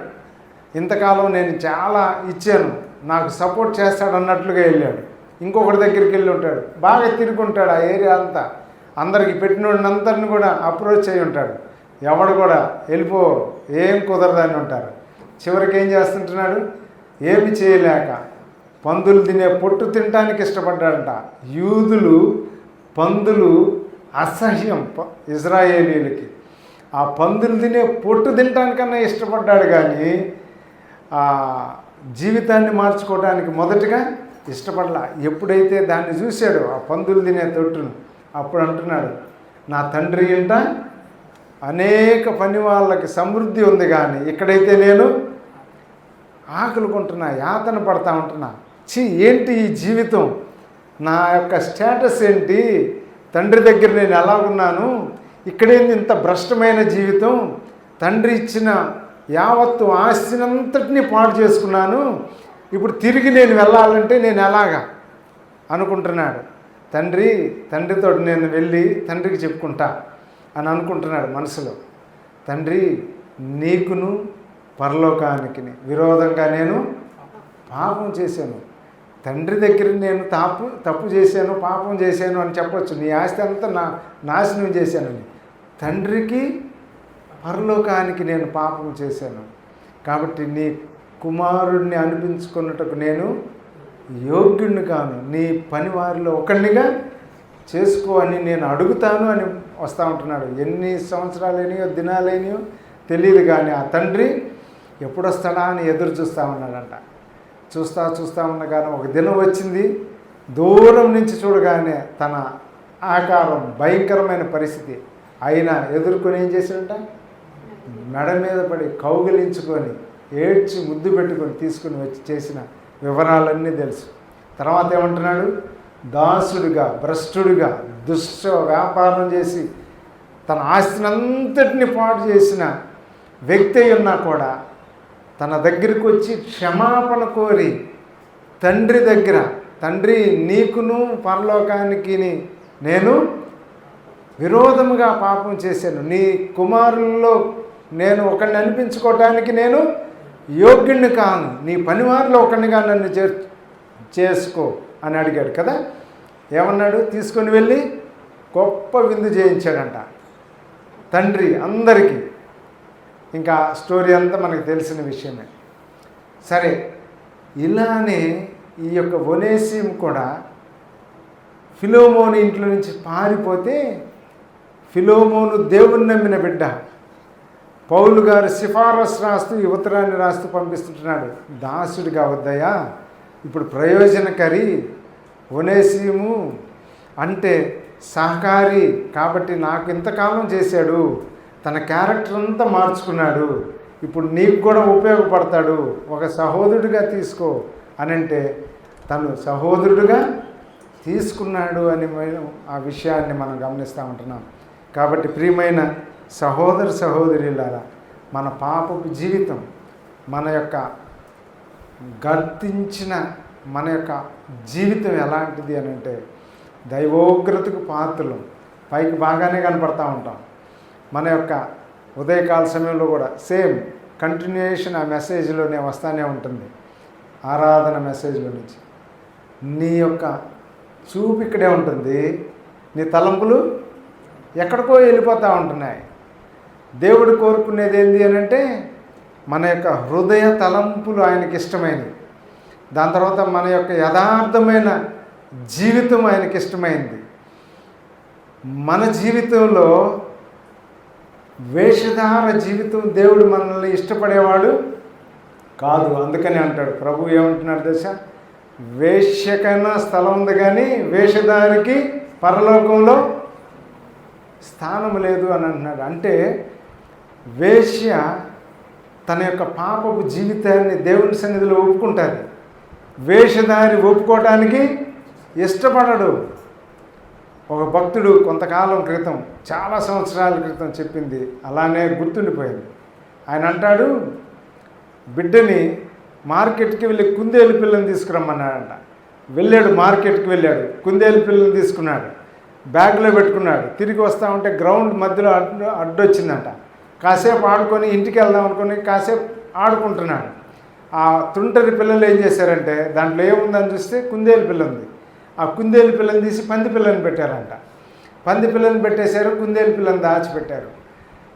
ఇంతకాలం నేను చాలా ఇచ్చాను, నాకు సపోర్ట్ చేస్తాడు అన్నట్లుగా వెళ్ళాడు. ఇంకొకటి దగ్గరికి వెళ్ళి ఉంటాడు, బాగా తిరుగుంటాడు ఆ ఏరియా అంతా, అందరికి పెట్టినోడినందరిని కూడా అప్రోచ్ అయి ఉంటాడు. ఎవడు కూడా వెళ్ళిపో, ఏం కుదరదని ఉంటారు. చివరికి ఏం చేస్తుంటున్నాడు? ఏమి చేయలేక పందులు తినే పొట్టు తినడానికి ఇష్టపడ్డాడంట. యూదులు పందులు అసహ్యం ఇజ్రాయేలీలకి. ఆ పందులు తినే పొట్టు తినడానికన్నా ఇష్టపడ్డాడు, కానీ జీవితాన్ని మార్చుకోవడానికి మొదటగా ఇష్టపడలా. ఎప్పుడైతే దాన్ని చూశాడో ఆ పందులు తినే తొట్టును, అప్పుడు అంటున్నాడు, నా తండ్రి ఇంట అనేక పని వాళ్ళకి సమృద్ధి ఉంది, కానీ ఇక్కడైతే నేను ఆకలి కొంటున్నా, యాతన పడతా ఉంటున్నా. ఏంటి ఈ జీవితం? నా యొక్క స్టేటస్ ఏంటి? తండ్రి దగ్గర నేను ఎలా ఉన్నాను? ఇక్కడేంది ఇంత భ్రష్టమైన జీవితం? తండ్రి ఇచ్చిన యావత్తు ఆస్తినంతటినీ పాడు చేసుకున్నాను. ఇప్పుడు తిరిగి నేను వెళ్ళాలంటే నేను ఎలాగా అనుకుంటున్నాడు. తండ్రితో నేను వెళ్ళి తండ్రికి చెప్పుకుంటా అని అనుకుంటున్నాడు మనసులో. తండ్రి, నీకును పరలోకానికి విరోధంగా నేను పాపం చేశాను. తండ్రి దగ్గర నేను తప్పు చేశాను, పాపం చేశాను అని చెప్పొచ్చు. నీ ఆస్తి అంతా నాశనం చేశానని. తండ్రికి పరలోకానికి నేను పాపం చేశాను, కాబట్టి నీ కుమారుడిని అనిపించుకున్నట్టుకు నేను యోగ్యుడిని కాను. నీ పని వారిలో ఒకరినిగా చేసుకో అని నేను అడుగుతాను అని వస్తూ ఉంటున్నాడు. ఎన్ని సంవత్సరాలైనాయో దినాలైనాయో తెలియదు, కానీ ఆ తండ్రి ఎప్పుడు వస్తాడా అని ఎదురు చూస్తూ ఉన్నాడంట. చూస్తూ ఉండగానే ఒక దినం వచ్చింది. దూరం నుంచి చూడగానే తన ఆకారం భయంకరమైన పరిస్థితి అయినా ఎదుర్కొని ఏం చేశాడంట? మెడ మీద పడి కౌగిలించుకొని ఏడ్చి ముద్దు పెట్టుకొని తీసుకుని వచ్చి చేసిన వివరాలన్నీ తెలుసు. తర్వాత ఏమంటున్నాడు? దాసుడిగా, భ్రష్టుడిగా, దుష్ట వ్యాపారం చేసి తన ఆస్తినంతటిని పాడు చేసిన వ్యక్తి ఉన్నా కూడా తన దగ్గరికి వచ్చి క్షమాపణ కోరి తండ్రి దగ్గర, తండ్రి, నీకును పరలోకానికి నేను విరోధముగా పాపం చేశాను, నీ కుమారుల్లో నేను ఒకరిని అనిపించుకోవటానికి నేను యోగ్యుణ్ణి కాను, నీ పనివారిలో ఒకరినిగా నన్ను చేసుకో అని అడిగాడు కదా. ఏమన్నాడు? తీసుకొని వెళ్ళి గొప్ప విందు చేయించాడంట తండ్రి అందరికీ. ఇంకా స్టోరీ అంతా మనకు తెలిసిన విషయమే. సరే, ఇలానే ఈ యొక్క ఒనేసిం కూడా ఫిలోమోను ఇంట్లో నుంచి పారిపోతే, ఫిలోమోను దేవుని నమ్మిన బిడ్డ. పౌలు గారు సిఫారసు రాస్తూ ఈ ఉత్తరాన్ని రాస్తూ పంపిస్తుంటున్నాడు, దాసుడిగా వద్దయా, ఇప్పుడు ప్రయోజనకరి. ఒనేసిము అంటే సహకారి, కాబట్టి నాకు ఇంతకాలం చేశాడు, తన క్యారెక్టర్ అంతా మార్చుకున్నాడు, ఇప్పుడు నీకు కూడా ఉపయోగపడతాడు, ఒక సహోదరుడిగా తీసుకో అని అంటే తను సహోదరుడిగా తీసుకున్నాడు అని ఆ విషయాన్ని మనం గమనిస్తూ ఉంటున్నాం. కాబట్టి ప్రియమైన సహోదరులారా, మన పాపపు జీవితం, మన యొక్క గర్తించిన మన యొక్క జీవితం ఎలాంటిది అని అంటే దైవోగ్రతకు పాత్రలు. పైకి బాగానే కనపడతా ఉంటాం. మన యొక్క ఉదయకాల సమయంలో కూడా సేమ్ కంటిన్యూయేషన్ ఆ మెసేజ్లోనే వస్తూనే ఉంటుంది, ఆరాధన మెసేజ్లో నుంచి. నీ యొక్క చూపు ఇక్కడే ఉంటుంది, నీ తలంపులు ఎక్కడికో వెళ్ళిపోతూ ఉంటున్నాయి. దేవుడు కోరుకునేది ఏంటి అని అంటే మన యొక్క హృదయ తలంపులు ఆయనకి ఇష్టమైనవి. దాని తర్వాత మన యొక్క యథార్థమైన జీవితం ఆయనకి ఇష్టమైంది. మన జీవితంలో వేషధార జీవితం దేవుడు మనల్ని ఇష్టపడేవాడు కాదు. అందుకని అంటాడు ప్రభు, ఏమంటున్నాడు దశ, వేశ్యకైనా స్థలం ఉంది కానీ వేషధారికి పరలోకంలో స్థానం లేదు అని అంటున్నాడు. అంటే వేశ్య తన యొక్క పాపపు జీవితాన్ని దేవుని సన్నిధిలో ఒప్పుకుంటుంది. వేషధారి ఒప్పుకోవటానికి ఇష్టపడడు. ఒక భక్తుడు కొంతకాలం క్రితం, చాలా సంవత్సరాల క్రితం చెప్పింది అలానే గుర్తుండిపోయింది. ఆయన అంటాడు, బిడ్డని మార్కెట్కి వెళ్ళి కుందేలు పిల్లని తీసుకురమ్మన్నాడంట. వెళ్ళాడు, మార్కెట్కి వెళ్ళాడు, కుందేలు పిల్లని తీసుకున్నాడు, బ్యాగ్లో పెట్టుకున్నాడు. తిరిగి వస్తూ ఉంటే గ్రౌండ్ మధ్యలో అడ్డొచ్చిందంట. కాసేపు ఆడుకొని ఇంటికి వెళ్దాం అనుకుని కాసేపు ఆడుకుంటున్నాడు. ఆ తుంటరి పిల్లలు ఏం చేశారంటే దాంట్లో ఏముందని చూస్తే కుందేలు పిల్ల ఉంది. ఆ కుందేలు పిల్లని తీసి పంది పిల్లని పెట్టారంట. పంది పిల్లని పెట్టేశారు, కుందేలు పిల్లని దాచిపెట్టారు.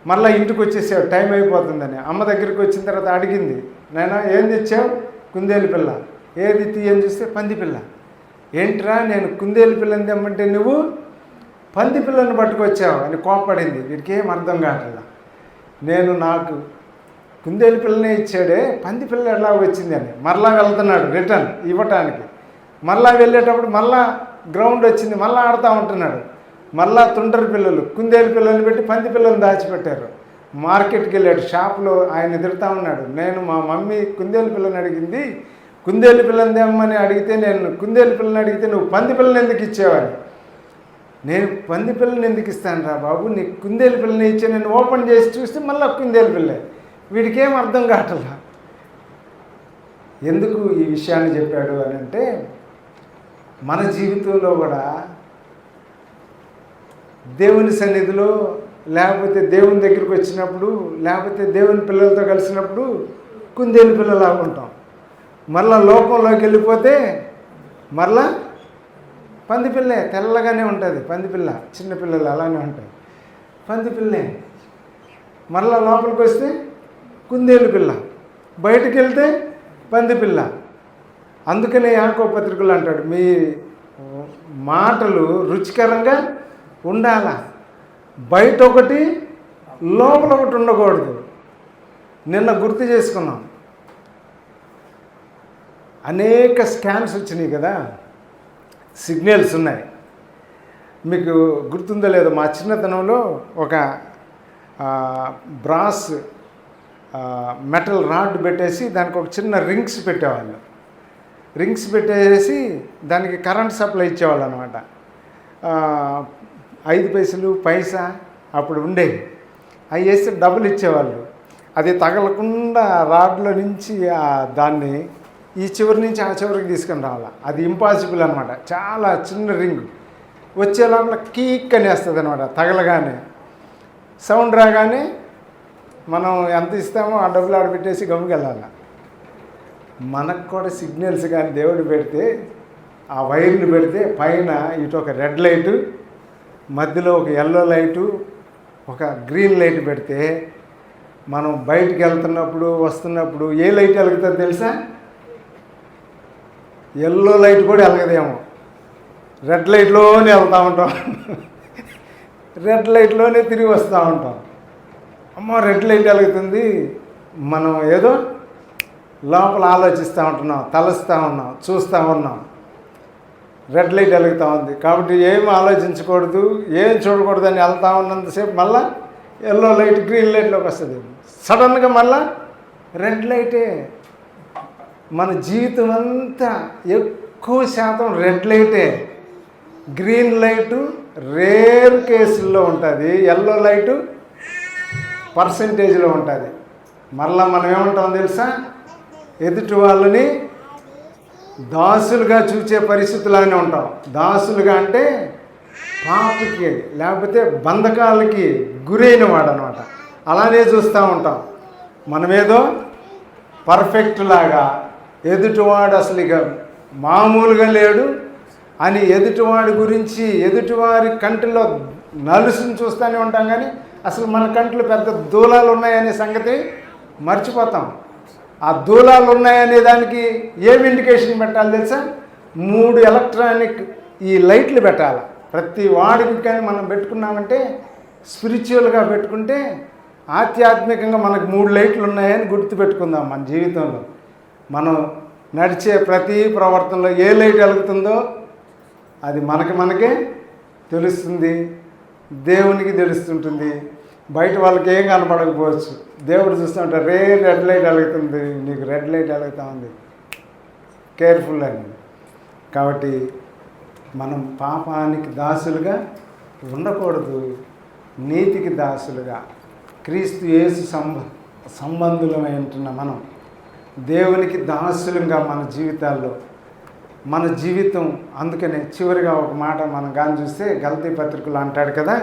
మళ్ళీ ఇంటికి వచ్చేసాడు, టైం అయిపోతుందని. అమ్మ దగ్గరికి వచ్చిన తర్వాత అడిగింది, నాయనా ఏం తెచ్చావు? కుందేలు పిల్ల. ఏది తీయని చూస్తే పంది పిల్ల. ఏంట్రా, నేను కుందేలు పిల్లని తెమ్మంటే నువ్వు పంది పిల్లని పట్టుకొచ్చావు అని కోప్పడింది. వీడికి ఏం అర్థం కావట్లా. నాకు కుందేలు పిల్లనే ఇచ్చాడే, పంది పిల్ల ఎలా వచ్చిందని మరలా వెళ్తున్నాడు రిటర్న్ ఇవ్వటానికి. మళ్ళా వెళ్ళేటప్పుడు మళ్ళా గ్రౌండ్ వచ్చింది, మళ్ళీ ఆడుతూ ఉంటున్నాడు. మళ్ళా తుంటరి పిల్లలు కుందేలు పిల్లల్ని పెట్టి పంది పిల్లల్ని దాచిపెట్టారు. మార్కెట్కి వెళ్ళాడు, షాప్లో ఆయన ఎదురుతూ ఉన్నాడు, నేను మా మమ్మీ కుందేలు పిల్లని అడిగింది, కుందేలు పిల్లని తెమ్మని అడిగితే నేను కుందేలు పిల్లని అడిగితే నువ్వు పంది పిల్లని ఎందుకు ఇచ్చేవాడిని? నేను పంది పిల్లని ఎందుకు ఇస్తాను రా బాబు, నీకు కుందేలు పిల్లని ఇచ్చే. నేను ఓపెన్ చేసి చూస్తే మళ్ళీ కుందేలు పిల్లే. వీడికి ఏం అర్థం కావట్లా. ఎందుకు ఈ విషయాన్ని చెప్పాడు అని అంటే, మన జీవితంలో కూడా దేవుని సన్నిధిలో లేకపోతే దేవుని దగ్గరికి వచ్చినప్పుడు లేకపోతే దేవుని పిల్లలతో కలిసినప్పుడు కుందేలు పిల్లలా ఉంటాం. మళ్ళా లోకంలోకి వెళ్ళిపోతే మళ్ళా పంది పిల్లే, తెల్లగానే ఉంటుంది పంది పిల్ల. చిన్నపిల్లలు అలానే ఉంటాయి, పంది పిల్లే. మళ్ళా లోపలికి వస్తే కుందేలు పిల్ల, బయటికి వెళ్తే పంది పిల్ల. అందుకనే యాకోబు పత్రికలు అంటాడు, మీ మాటలు రుచికరంగా ఉండాలా, బయట ఒకటి లోపల ఒకటి ఉండకూడదు. నిన్న గుర్తు చేసుకున్నాం, అనేక స్కామ్స్ వచ్చినాయి కదా, సిగ్నల్స్ ఉన్నాయి. మీకు గుర్తుందో లేదో, మా చిన్నతనంలో ఒక బ్రాస్ మెటల్ రాడ్ పెట్టేసి దానికి ఒక చిన్న రింగ్స్ పెట్టేవాళ్ళు. రింగ్స్ పెట్టేసి దానికి కరెంట్ సప్లై ఇచ్చేవాళ్ళు అనమాట. 5 పైసలు పైసా అప్పుడు ఉండేవి. అవి వేస్తే డబ్బులు ఇచ్చేవాళ్ళు. అది తగలకుండా రాడ్లో నుంచి దాన్ని ఈ చివరి నుంచి ఆ చివరికి తీసుకొని రావాలి. అది ఇంపాసిబుల్ అనమాట. చాలా చిన్న రింగ్ వచ్చే లోపల కీక్ అని వేస్తుంది అనమాట. తగలగానే సౌండ్ రాగానే మనం ఎంత ఇస్తామో ఆ డబ్బులు ఆడబెట్టేసి గమ్ముకెళ్ళాలి. మనకు కూడా సిగ్నల్స్ కానీ దేవుడు పెడితే, ఆ వైర్లు పెడితే పైన ఇటు ఒక రెడ్ లైటు, మధ్యలో ఒక ఎల్లో లైటు, ఒక గ్రీన్ లైట్ పెడితే మనం బయటికి వెళ్తున్నప్పుడు వస్తున్నప్పుడు ఏ లైట్ వెలుగుతుందో తెలుసా? ఎల్లో లైట్ కూడా వెలగదేమో, రెడ్ లైట్లోనే వెళ్తూ ఉంటాం, రెడ్ లైట్లోనే తిరిగి వస్తూ ఉంటాం. అమ్మ రెడ్ లైట్ వెలుగుతుంది, మనం ఏదో లోపల ఆలోచిస్తూ ఉంటున్నాం, తలుస్తూ ఉన్నాం, చూస్తూ ఉన్నాం. రెడ్ లైట్ వెలుగుతూ ఉంది కాబట్టి ఏం ఆలోచించకూడదు, ఏం చూడకూడదు అని వెళ్తూ ఉన్నంతసేపు మళ్ళీ ఎల్లో లైట్ గ్రీన్ లైట్లోకి వస్తుంది. సడన్గా మళ్ళీ రెడ్ లైటే. మన జీవితం అంతా ఎక్కువ శాతం రెడ్ లైటే. గ్రీన్ లైటు రేర్ కేసుల్లో ఉంటుంది, ఎల్లో లైటు పర్సంటేజ్లో ఉంటుంది. మళ్ళీ మనం ఏమంటాం తెలుసా? ఎదుటి వాళ్ళని దాసులుగా చూసే పరిస్థితులానే ఉంటాం. దాసులుగా అంటే పాపకి లేకపోతే బంధకాలకి గురైన వాడు అనమాట. అలానే చూస్తూ ఉంటాం. మనమేదో పర్ఫెక్ట్ లాగా, ఎదుటివాడు అసలు ఇక మామూలుగా లేడు అని ఎదుటివాడి గురించి ఎదుటివారి కంటిలో నలుసుని చూస్తూనే ఉంటాం. కానీ అసలు మన కంట్లో పెద్ద దూలాలు ఉన్నాయనే సంగతి మర్చిపోతాం. ఆ దూలాలు ఉన్నాయనే దానికి ఏమి ఇండికేషన్ పెట్టాలి తెలుసా? 3 ఎలక్ట్రానిక్ ఈ లైట్లు పెట్టాలి ప్రతి వాడికి. కానీ మనం పెట్టుకున్నామంటే స్పిరిచువల్గా పెట్టుకుంటే ఆధ్యాత్మికంగా మనకు 3 లైట్లు ఉన్నాయని గుర్తుపెట్టుకుందాం. మన జీవితంలో మనం నడిచే ప్రతి ప్రవర్తనలో ఏ లైట్ వెలుగుతుందో అది మనకే తెలుస్తుంది, దేవునికి తెలుస్తుంటుంది. బయట వాళ్ళకి ఏం కనపడకపోవచ్చు, దేవుడు చూస్తుంటే రెడ్ లైట్ వెలుగుతుంది, నీకు రెడ్ లైట్ వెలుగుతూ ఉంది, కేర్ఫుల్ అని. కాబట్టి మనం పాపానికి దాసులుగా ఉండకూడదు, నీతికి దాసులుగా క్రీస్తు యేసు సంబంధులమై ఉంటున్న మనం దేవునికి దాసులుగా మన జీవితాల్లో మన జీవితం. అందుకనే చివరిగా ఒక మాట మనం కానీ చూస్తే గలతీ పత్రికలు అంటాడు కదా,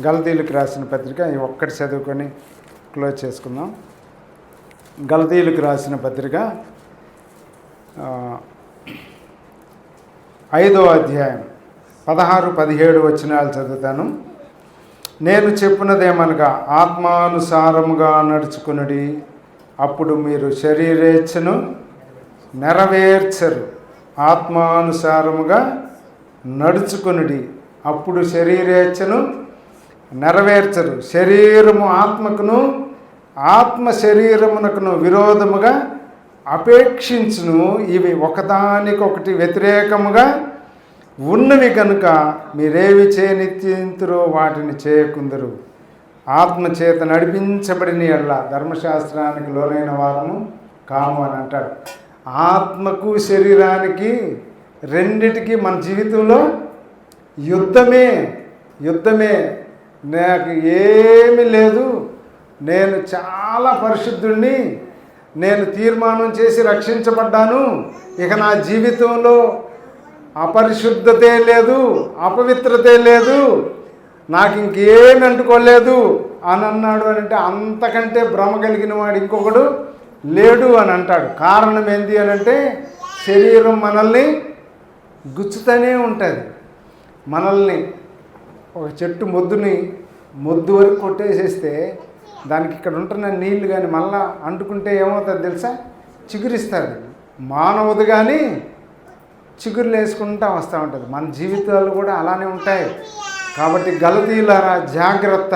గలతీలకు రాసిన పత్రిక ఒక్కటి చదువుకొని క్లోజ్ చేసుకుందాం. గలతీలకు రాసిన పత్రిక 5వ అధ్యాయం 16-17 వచనాలు చదువుతాను. నేను చెప్పినదేమనగా ఆత్మానుసారముగా నడుచుకునుడి, అప్పుడు మీరు శరీరేచ్ఛను నెరవేర్చరు. ఆత్మానుసారముగా నడుచుకునుడి, అప్పుడు శరీరేచ్ఛను నెరవేర్చరు. శరీరము ఆత్మకును, ఆత్మ శరీరమునకును విరోధముగా అపేక్షించును. ఇవి ఒకదానికొకటి వ్యతిరేకముగా ఉన్నవి కనుక మీరేవి చేయనిత్యంతురో వాటిని చేయకుందరు. ఆత్మచేత నడిపించబడిన ఎడల ధర్మశాస్త్రానికి లోనైన వారము కాము అని అంటాడు. ఆత్మకు శరీరానికి రెండిటికి మన జీవితంలో యుద్ధమే. నాకు ఏమీ లేదు, నేను చాలా పరిశుద్ధుణ్ణి, నేను తీర్మానం చేసి రక్షించబడ్డాను, ఇక నా జీవితంలో అపరిశుద్ధతే లేదు, అపవిత్రతే లేదు, నాకు ఇంకేమి అంటుకోలేదు అని అన్నాడు. అంటే అంతకంటే భ్రమ కలిగిన వాడు ఇంకొకడు లేడు అని అంటాడు. కారణం ఏంటి అని అంటే శరీరం మనల్ని గుచ్చుతూనే ఉంటుంది. మనల్ని ఒక చెట్టు మొద్దు వరకు కొట్టేసేస్తే దానికి ఇక్కడ ఉంటున్న నీళ్లు కానీ మళ్ళా అంటుకుంటే ఏమవుతుంది తెలుసా? చిగురిస్తుంది. మానవుడు కానీ చిగురులు వేసుకుంటూ వస్తూ ఉంటుంది. మన జీవితాలు కూడా అలానే ఉంటాయి. కాబట్టి గలతీయులారా జాగ్రత్త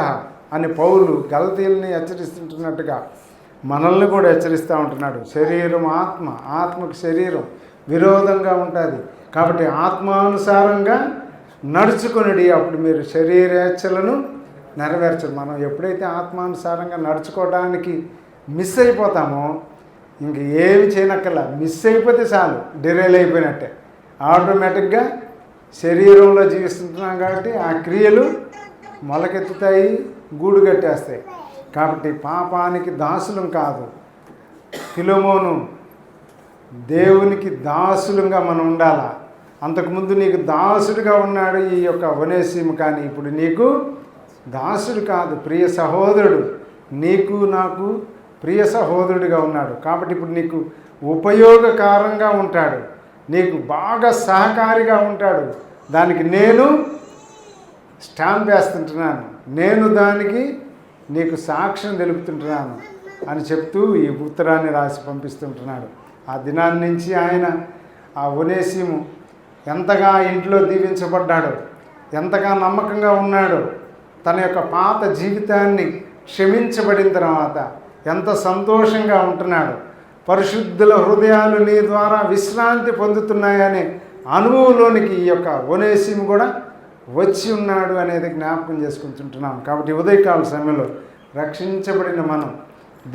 అని పౌలు గలతీయుల్ని హెచ్చరిస్తుంటున్నట్టుగా మనల్ని కూడా హెచ్చరిస్తూ ఉంటున్నాడు. శరీరం ఆత్మకు శరీరం విరోధంగా ఉంటుంది. కాబట్టి ఆత్మానుసారంగా నడుచుకునుడి, అప్పుడు మీరు శరీరేచ్ఛలను నెరవేర్చరు. మనం ఎప్పుడైతే ఆత్మానుసారంగా నడుచుకోవడానికి మిస్ అయిపోతామో ఇంక ఏమి చేయనక్కర్లా. మిస్ అయిపోతే చాలు, డిరైల్ అయిపోయినట్టే. ఆటోమేటిక్గా శరీరంలో జీవిస్తుంటున్నాం కాబట్టి ఆ క్రియలు మొలకెత్తుతాయి, గూడు కట్టేస్తాయి. కాబట్టి పాపానికి దాసులం కాదు. ఫిలెమోను, దేవునికి దాసులుగా మనం ఉండాలా. అంతకుముందు నీకు దాసుడిగా ఉన్నాడు ఈ యొక్క ఒనేసిము, కానీ ఇప్పుడు నీకు దాసుడు కాదు, ప్రియ సహోదరుడు. నీకు నాకు ప్రియ సహోదరుడిగా ఉన్నాడు. కాబట్టి ఇప్పుడు నీకు ఉపయోగకరంగా ఉంటాడు, నీకు బాగా సహకారిగా ఉంటాడు. దానికి నేను స్టాంప్ వేస్తుంటున్నాను, నేను దానికి నీకు సాక్ష్యం తెలుపుతుంటున్నాను అని చెప్తూ ఈ ఉత్తరాన్ని రాసి పంపిస్తుంటున్నాడు. ఆ దినాన్ని నుంచి ఆయన ఆ ఒనేసిము ఎంతగా ఇంట్లో దీవించబడ్డాడో, ఎంతగా నమ్మకంగా ఉన్నాడో, తన యొక్క పాత జీవితాన్ని క్షమించబడిన తర్వాత ఎంత సంతోషంగా ఉంటున్నాడు. పరిశుద్ధుల హృదయాలు నీ ద్వారా విశ్రాంతి పొందుతున్నాయనే అనుభవంలోనికి ఈ యొక్క ఒనేసిము కూడా వచ్చి ఉన్నాడు అనేది జ్ఞాపకం చేసుకుంటుంటున్నాం. కాబట్టి ఉదయకాల సమయంలో రక్షించబడిన మనం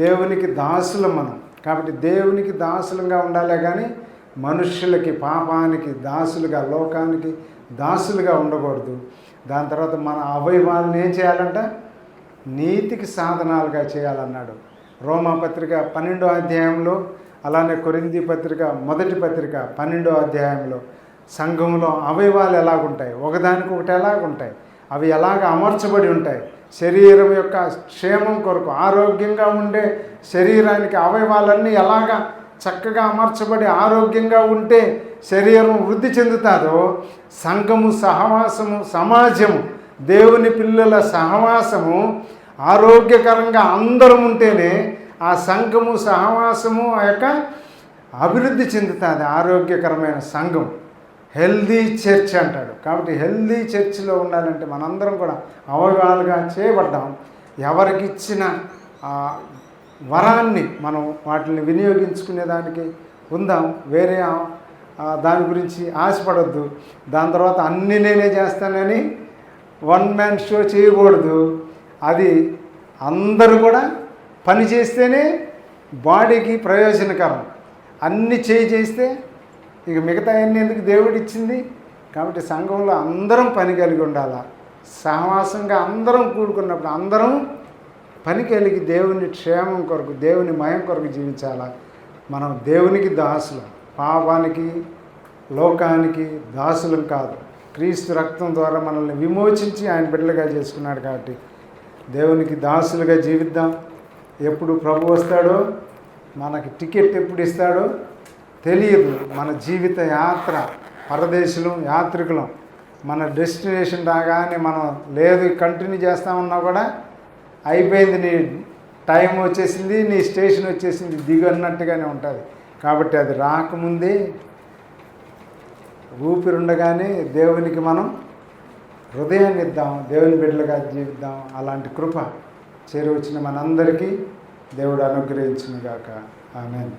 దేవునికి దాసులం మనం. కాబట్టి దేవునికి దాసులుగా ఉండాలే కానీ మనుష్యులకి, పాపానికి దాసులుగా, లోకానికి దాసులుగా ఉండకూడదు. దాని తర్వాత మన అవయవాలను ఏం చేయాలంట? నీతికి సాధనాలుగా చేయాలన్నాడు. రోమా పత్రిక 12వ అధ్యాయంలో, అలానే కొరింథీ పత్రిక 1వ పత్రిక 12వ అధ్యాయంలో సంఘంలో అవయవాలు ఎలాగుంటాయి, ఒకదానికొకటి ఎలాగుంటాయి, అవి ఎలాగ అమర్చబడి ఉంటాయి. శరీరం యొక్క క్షేమం కొరకు, ఆరోగ్యంగా ఉండే శరీరానికి అవయవాలన్నీ ఎలాగా చక్కగా అమర్చబడి ఆరోగ్యంగా ఉంటే శరీరం వృద్ధి చెందుతాదో, సంఘము, సహవాసము, సమాజము, దేవుని పిల్లల సహవాసము ఆరోగ్యకరంగా అందరం ఉంటేనే ఆ సంఘము, సహవాసము, ఆ యొక్క అభివృద్ధి చెందుతుంది ఆరోగ్యకరమైన సంఘం. హెల్దీ చర్చ్ అంటాడు. కాబట్టి హెల్దీ చర్చ్లో ఉండాలంటే మనందరం కూడా అవగాహనగా చేయబడ్డాం. ఎవరికి ఇచ్చిన వరాన్ని మనం వాటిని వినియోగించుకునేదానికి ఉందాం. వేరే దాని గురించి ఆశపడద్దు. దాని తర్వాత అన్నీ నేనే చేస్తానని వన్ మ్యాన్ షో చేయకూడదు. అది అందరూ కూడా పని చేస్తేనే బాడీకి ప్రయోజనకరం. అన్ని చేస్తే ఇక మిగతా అన్ని ఎందుకు దేవుడు ఇచ్చింది. కాబట్టి సంఘంలో అందరం పని కలిగి ఉండాలి. సహవాసంగా అందరం కూడుకున్నప్పుడు అందరం పని కలిగి దేవుని క్షేమం కొరకు, దేవుని మయం కొరకు జీవించాలా. మనం దేవునికి దాసులం, పాపానికి లోకానికి దాసులం కాదు. క్రీస్తు రక్తం ద్వారా మనల్ని విమోచించి ఆయన బిడ్డలుగా చేసుకున్నాడు. కాబట్టి దేవునికి దాసులుగా జీవిద్దాం. ఎప్పుడు ప్రభు వస్తాడో, మనకి టికెట్ ఎప్పుడు ఇస్తాడో తెలియదు. మన జీవిత యాత్ర పరదేశులం, యాత్రికులం. మన డెస్టినేషన్ రాగానే మనం లేదు కంటిన్యూ చేస్తామన్నా కూడా అయిపోయింది, నీ టైం వచ్చేసింది, నీ స్టేషన్ వచ్చేసింది, దిగు అన్నట్టుగానే ఉంటుంది. కాబట్టి అది రాకముందే ఊపిరుండగానే దేవునికి మనం హృదయాన్ని ఇద్దాం, దేవుని బిడ్డలుగా జీవిద్దాం. అలాంటి కృప చేరువచ్చిన మనందరికీ దేవుడు అనుగ్రహించును గాక. ఆమేన్.